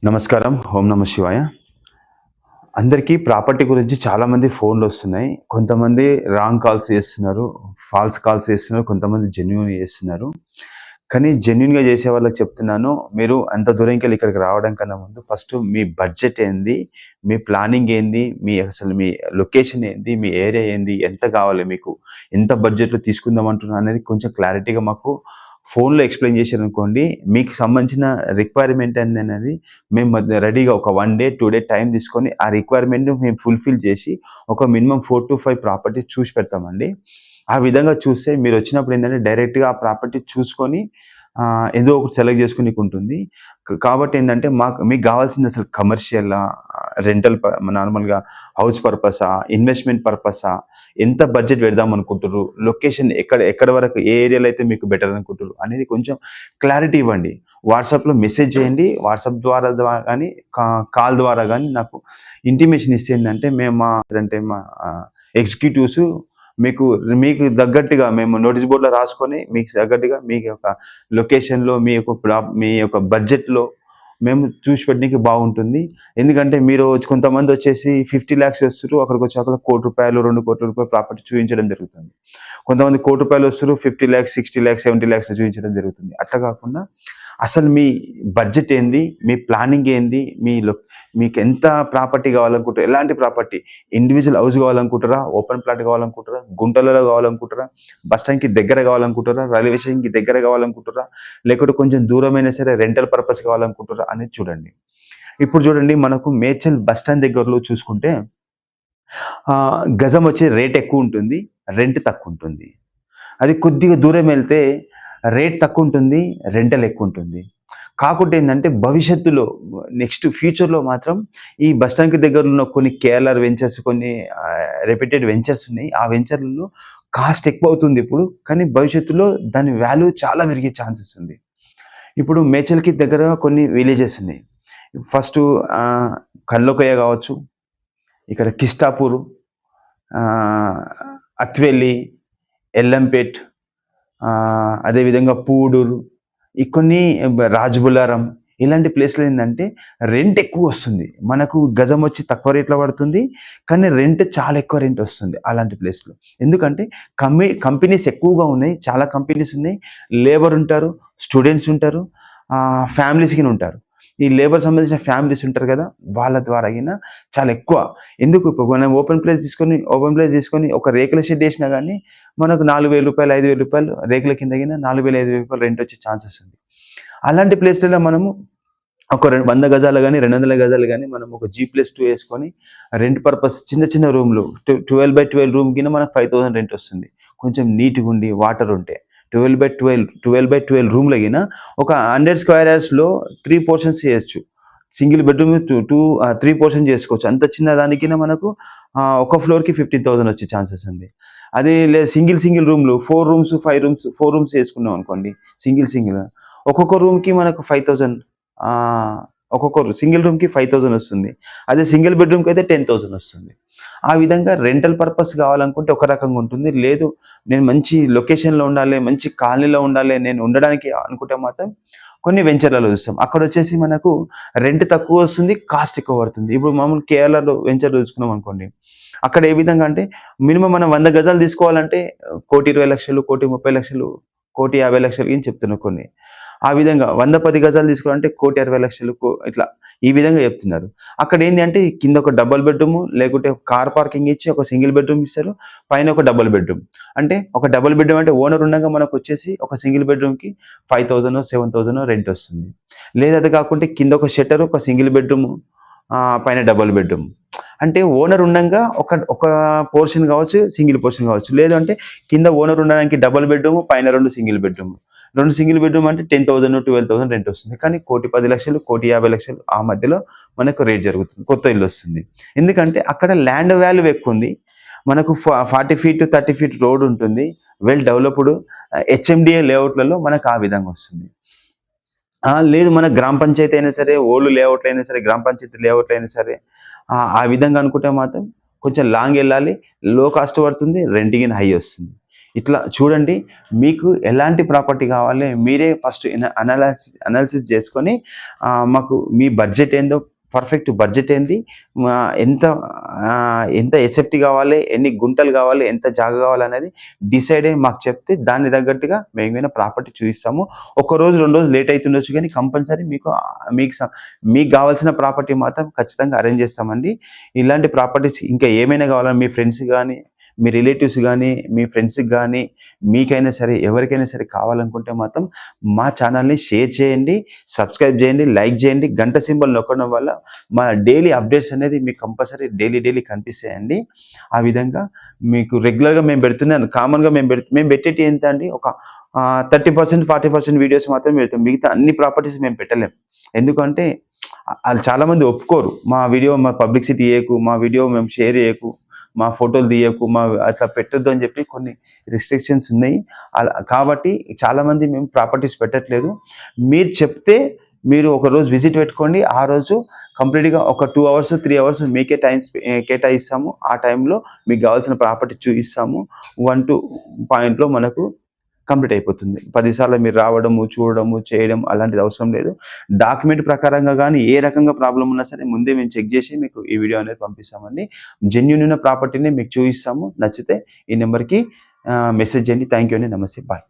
నమస్కారం. ఓం నమ శివాయ. అందరికీ ప్రాపర్టీ గురించి చాలామంది ఫోన్లు వస్తున్నాయి. కొంతమంది రాంగ్ కాల్స్ చేస్తున్నారు, ఫాల్స్ కాల్స్ చేస్తున్నారు, కొంతమంది జెన్యూన్ చేస్తున్నారు. కానీ జెన్యూన్‌గా చేసే వాళ్ళకి చెప్తున్నాను, మీరు అంత దూరంకెళ్ళి ఇక్కడికి రావడం కన్నా ముందు ఫస్ట్ మీ బడ్జెట్ ఏంది? మీ ప్లానింగ్ ఏంది? మీ లొకేషన్ ఏంది? మీ ఏరియా ఏంది? ఎంత కావాలి మీకు? ఎంత బడ్జెట్‌లో తీసుకుందాం అంటున్నారు అనేది కొంచెం క్లారిటీగా మాకు ఫోన్‌లో ఎక్స్‌ప్లెయిన్ చేశారనుకోండి, మీకు సంబంధించిన రిక్వైర్మెంట్ ఏందనేది మేము రెడీగా ఒక 1 డే, 2 డే టైం తీసుకొని ఆ రిక్వైర్మెంట్‌ని మేము ఫుల్‌ఫిల్ చేసి ఒక మినిమమ్ 4-5 ప్రాపర్టీస్ చూసి పెడతామండి. ఆ విధంగా చూస్తే మీరొచ్చినప్పుడు ఏందంటే డైరెక్ట్‌గా ఆ ప్రాపర్టీ చూసుకొని ఏదో ఒకటి సెలెక్ట్ చేసుకొనీకుంటుంది. కాబట్టి ఏందంటే మీకు గావాల్సింది అసలు కమర్షియలా? రెంటల్ నార్మల్‌గా హౌస్ పర్పసా? ఇన్వెస్ట్‌మెంట్ పర్పసా? ఎంత బడ్జెట్ పెడదామనుకుంటుర్రు? లొకేషన్ ఎక్కడి వరకు ఏ ఏరియాలో అయితే మీకు బెటర్ అనుకుంటుర్రు? అనేది కొంచెం క్లారిటీ ఇవ్వండి. వాట్సాప్‌లో మెసేజ్ చేయండి. వాట్సాప్ ద్వారా గానీ, కాల్ ద్వారా గానీ నాకు ఇంటిమేషన్ ఇస్తే ఏందంటే మేము మా ఎగ్జిక్యూటివ్స్ మీకు మీకు తగ్గట్టుగా మేము నోటీస్ బోర్డ్‌లో రాసుకొని మీకు తగ్గట్టుగా మీ యొక్క లొకేషన్‌లో మీ యొక్క బడ్జెట్‌లో మేము చూసి పెట్టనీకి బాగుంటుంది. ఎందుకంటే కొంతమందొచ్చేసి 50,00,000 వస్తుర్రు. అక్కడికొచ్చాక రూ. 1,00,00,000, రూ. 2,00,00,000 ప్రాపర్టీ చూయించడం జరుగుతుంది. కొంతమంది రూ. 1,00,00,000 వస్తుర్రు. 50,00,000, 60,00,000, 70,00,000 చూయించడం జరుగుతుంది. అట్లా కాకుండా అసలు మీ బడ్జెట్ ఏంది? మీ ప్లానింగ్ ఏంది? మీకెంత ప్రాపర్టీ కావాలనుకుంటారు? ఎలాంటి ప్రాపర్టీ? ఇండివిడ్యువల్ హౌస్ కావాలనుకుంటారా? ఓపెన్ ప్లాట్ కావాలనుకుంటారా? గుంటలలో కావాలనుకుంటారా? బస్ స్టాండ్‌కి దగ్గర కావాలనుకుంటారా? రైల్వే స్టేషన్‌కి దగ్గర కావాలనుకుంటారా? లేకపోతే కొంచెం దూరమైనా సరే రెంటల్ పర్పస్ కావాలనుకుంటారా? అనేది చూడండి. ఇప్పుడు చూడండి, మనకు మేడ్చల్ బస్ స్టాండ్ దగ్గరలో చూసుకుంటే గజం వచ్చి రేట్ ఎక్కువుంటుంది. రెంట్ తక్కువుంటుంది. అది కొద్దిగా దూరం వెళ్తే రేట్ తక్కువుంటుంది. రెంటల్ ఎక్కువుంటుంది. కాకుంటే ఏందంటే భవిష్యత్తులో ఫ్యూచర్‌లో మాత్రం ఈ బస్ స్టాండ్‌కి దగ్గరలో ఉన్న కొన్ని కేఎల్ఆర్ వెంచర్స్, కొన్ని రెప్యూటెడ్ వెంచర్స్ ఉన్నాయి. ఆ వెంచర్‌లలో కాస్ట్ ఎక్కువవుతుంది ఇప్పుడు. కానీ భవిష్యత్తులో దాని వాల్యూ చాలా పెరిగే ఛాన్సెస్ ఉంది. ఇప్పుడు మేడ్చల్‌కి దగ్గర కొన్ని విలేజెస్ ఉన్నాయి. ఫస్టు ఆహ్, కల్లోకయ్య కావచ్చు, ఇక్కడ కిస్టాపూరు, ఆహ్, అత్వెల్లి, ఎల్లంపేట్, అదేవిధంగా పూడూరు, ఈ కొన్ని రాజబుల్లారం, ఇలాంటి ప్లేస్‌లో ఏందంటే రెంట్ ఎక్కువొస్తుంది. మనకు గజం వచ్చి తక్కువ రేట్‌లో పడుతుంది. కానీ రెంట్ చాలా ఎక్కువ రెంట్ వస్తుంది అలాంటి ప్లేస్‌లో. ఎందుకంటే కంపెనీస్ ఎక్కువగా ఉన్నాయి. చాలా కంపెనీస్ ఉన్నాయి. లేబర్ ఉంటారు, స్టూడెంట్స్ ఉంటారు, ఫ్యామిలీస్ గిన ఉంటారు. ఈ లేబర్ సంబంధించిన ఫ్యామిలీస్ ఉంటారు కదా! వాళ్ళ ద్వారా గిన చాలా ఎక్కువ. ఎందుకు ఇప్పుడు మనం ఓపెన్ ప్లేస్ తీసుకొని ఒక రేకుల షెడ్ ఏసినా గానీ మనకు రూ. 4,000, రూ. 5,000 రేకుల కింద గిన రూ. 4,000, 5,000 రెంట్ వచ్చే ఛాన్సెస్ ఉంది. అలాంటి ప్లేస్‌లలో మనము ఒక 100 గజాలు గాని, 200 గజాలు గాని మనం ఒక G+2 యేసుకొని రెంట్ పర్పస్ చిన్న చిన్న రూమ్‌లు 12/12 రూమ్ గిన మనకు 5,000 రెంట్ వస్తుంది. కొంచెం నీట్‌గుండి వాటర్ ఉంటే. 12/12 రూమ్‌ల గిన ఒక 100 స్క్వేర్ యార్డ్స్‌లో 3 పోర్షన్స్ చేయొచ్చు. సింగిల్ బెడ్‌రూమ్ 3 పోర్షన్ చేసుకోవచ్చు. అంత చిన్న దానికిన మనకు ఒక ఫ్లోర్‌కి 15,000 వచ్చే ఛాన్సెస్ ఉంది. అదే సింగిల్ రూమ్‌లు 4 రూమ్స్, 5 రూమ్స్, 4 రూమ్స్ చేసుకున్నాం అనుకోండి. సింగిల్ ఒక్కొక్క రూమ్‌కి మనకు 5,000, సింగిల్ రూమ్‌కి 5,000 వస్తుంది. అదే సింగిల్ బెడ్‌రూమ్‌కైతే 10,000 వస్తుంది. ఆ విధంగా రెంటల్ పర్పస్ కావాలనుకుంటే ఒక రకంగా ఉంటుంది. లేదు, నేను మంచి లొకేషన్‌లో ఉండాలి, మంచి కాలనీలో ఉండాలి, నేను ఉండడానికి అనుకుంటే మాత్రం కొన్ని వెంచర్‌లలో చూస్తాం. అక్కడొచ్చేసి మనకు రెంట్ తక్కువ వస్తుంది, కాస్ట్ ఎక్కువ పడుతుంది. ఇప్పుడు మామూలు కేరళలో వెంచర్ చూసుకున్నాం అనుకోండి. అక్కడ ఏ విధంగా అంటే మినిమమ్ మనం 100 గజాలు తీసుకోవాలంటే 1,20,00,000, 1,30,00,000, 1,50,00,000 అని చెప్తున్నారు కొన్ని. ఆ విధంగా 100, 10 గజాలు తీసుకోవాలంటే 1,60,00,000 ఇట్లా ఈ విధంగా చెప్తున్నారు. అక్కడేంది అంటే కింద ఒక డబుల్ బెడ్‌రూమ్ లేకుంటే కార్ పార్కింగ్ ఇచ్చి ఒక సింగిల్ బెడ్‌రూమ్ ఇస్తారు. పైన ఒక డబుల్ బెడ్‌రూమ్. అంటే ఒక డబుల్ బెడ్‌రూమ్ అంటే ఓనర్ ఉండంగా మనకొచ్చేసి ఒక సింగిల్ బెడ్‌రూమ్‌కి 5,000, 7,000 రెంట్ వస్తుంది. లేదా అది కాకుంటే కింద ఒక షట్టర్, ఒక సింగిల్ బెడ్‌రూమ్, పైన డబుల్ బెడ్‌రూమ్. అంటే ఓనర్ ఉండంగా ఒక పోర్షన్ కావచ్చు, సింగిల్ పోర్షన్ కావచ్చు. లేదు అంటే కింద ఓనర్ ఉండడానికి డబుల్ బెడ్‌రూమ్, పైన 2 సింగిల్ బెడ్‌రూమ్. 2 సింగిల్ బెడ్‌రూమ్ అంటే 10,000, 12,000 రెంట్ వస్తుంది. కానీ 1,10,00,000, 1,50,00,000 ఆ మధ్యలో మనకు రేట్ జరుగుతుంది. కొత్త ఇల్లు వస్తుంది. ఎందుకంటే అక్కడ ల్యాండ్ వాల్యూ ఎక్కువుంది. మనకు 40 ఫీట్, 30 ఫీట్ రోడ్ ఉంటుంది. వెల్ డెవలప్డ్ హెచ్ఎండిఏ లేఅవుట్‌లలో మనకు ఆ విధంగా వస్తుంది. లేదు, మన గ్రామ పంచాయతీ అయినా సరే, ఓల్డ్ లేఅవుట్‌లో అయినా సరే, గ్రామ పంచాయతీ లేఅవుట్‌లో అయినా సరే, ఆ విధంగా అనుకుంటే మాత్రం కొంచెం లాంగ్ ఎళ్ళాలి. లో కాస్ట్ పడుతుంది. రెంట్ గిన హై వస్తుంది. ఇట్లా చూడండి. మీకు ఎలాంటి ప్రాపర్టీ కావాలి మీరే ఫస్ట్ అనాలిసిస్ చేసుకొని మాకు మీ బడ్జెట్ ఏందో, పర్ఫెక్ట్ బడ్జెట్ ఏంది, ఎంత ఎంత ఎస్ఎఫ్టీ కావాలి, ఎన్ని గుంటలు కావాలి, ఎంత జాగా కావాలనేది డిసైడ్ అయ్యి మాకు చెప్తే దాన్ని తగ్గట్టుగా మేమైనా ప్రాపర్టీ చూపిస్తాము. ఒక రోజు 2 రోజులు లేట్ అవుతుండొచ్చు కానీ కంపల్సరీ మీకు మీకు కావాల్సిన ప్రాపర్టీ మాత్రం ఖచ్చితంగా అరేంజ్ చేస్తామండి. ఇలాంటి ప్రాపర్టీస్ ఇంకా ఏమైనా కావాలని మీ ఫ్రెండ్స్ కానీ, మీ రిలేటివ్స్ కానీ, మీ ఫ్రెండ్స్కి కానీ, మీకైనా సరే ఎవరికైనా సరే కావాలనుకుంటే మాత్రం మా ఛానల్ని షేర్ చేయండి, సబ్స్క్రైబ్ చేయండి, లైక్ చేయండి. గంట సింబల్ నొక్కడం వల్ల మా డైలీ అప్డేట్స్ అనేది మీకు కంపల్సరీ డైలీ కనిపిస్తాయండి. ఆ విధంగా మీకు రెగ్యులర్గా మేము పెడుతున్నాను. కామన్గా మేము పెట్టేటి ఎంత అండి, ఒక 30%, 40% వీడియోస్ మాత్రమే పెడతాం. మిగతా అన్ని ప్రాపర్టీస్ మేము పెట్టలేం. ఎందుకంటే వాళ్ళు చాలామంది ఒప్పుకోరు. మా వీడియో మా పబ్లిసిటీ చేయకు, మా వీడియో మేము షేర్ చేయకు, మా ఫోటోలు తీయకు, అట్లా పెట్టొద్దు అని చెప్పి కొన్ని రిస్ట్రిక్షన్స్ ఉన్నాయి. అలా కాబట్టి చాలామంది మేము ప్రాపర్టీస్ పెట్టట్లేదు. మీరు చెప్తే మీరు ఒకరోజు విజిట్ పెట్టుకోండి. ఆ రోజు కంప్లీట్గా ఒక 2 అవర్స్ 3 అవర్స్ మీకే కేటాయిస్తాము. ఆ టైంలో మీకు కావాల్సిన ప్రాపర్టీ చూపిస్తాము. 1-2 పాయింట్లో మనకు కంప్లీట్ అయిపోతుంది. 10 సార్లు మీరు రావడము, చూడడము, చేయడం అలాంటిది అవసరం లేదు. డాక్యుమెంట్ ప్రకారంగా కానీ ఏ రకంగా ప్రాబ్లం ఉన్నా సరే ముందే మేము చెక్ చేసి మీకు ఈ వీడియో అనేది పంపిస్తామండి. జెన్యూన్ ఉన్న ప్రాపర్టీని మీకు చూపిస్తాము. నచ్చితే ఈ నెంబర్కి మెసేజ్ చేయండి. థ్యాంక్ యూ అండి. నమస్తే. బాయ్.